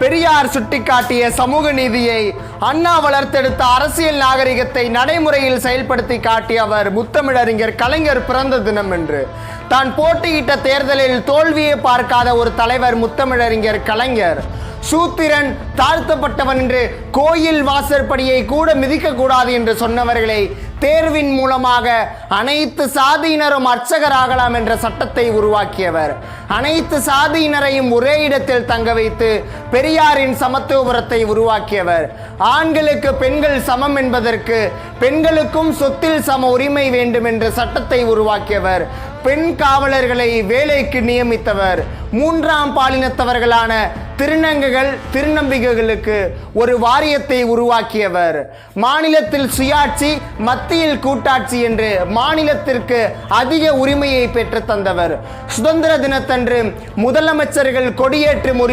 பெரியார் சுட்டிக்காட்டிய சமூக நீதியை, அண்ணா வளர்த்தெடுத்த அரசியல் நாகரிகத்தை நடைமுறையில் செயல்படுத்தி காட்டியவர் முத்தமிழறிஞர் கலைஞர் பிறந்த தினம் என்று. தான் போட்டியிட்ட தேர்தலில் தோல்வியை பார்க்காத ஒரு தலைவர் முத்தமிழறிஞர் கலைஞர். சூத்திரன் தாழ்த்தப்பட்டவன் என்று கோயில் வாசற்படியை கூட மிதிக்க கூடாது என்று சொன்னவர்களை தேர்வின் மூலமாக அனைத்து சாதியினரும் அர்ச்சகராகலாம் என்ற சட்டத்தை உருவாக்கியவர். அனைத்து சாதியினரையும் ஒரே இடத்தில் தங்க வைத்து பெரியாரின் சமத்துவபுரத்தை உருவாக்கியவர். ஆண்களுக்கு பெண்கள் சமம் என்பதற்கு பெண்களுக்கும் சொத்தில் சம உரிமை வேண்டும் என்ற சட்டத்தை உருவாக்கியவர். பெண் காவலர்களை வேலைக்கு நியமித்தவர். மூன்றாம் பாலினத்தவர்களான திருநங்கைகள் திருநம்பிக்கைகளுக்கு ஒரு வாரியத்தை உருவாக்கியவர். மாநிலத்தில் சுயாட்சி, மத்தியில் கூட்டாட்சி என்று மாநிலத்திற்கு அதிக உரிமையை பெற்று தந்தவர். சுதந்திர தினத்தன்று முதலமைச்சர்கள் கொடியேற்றும்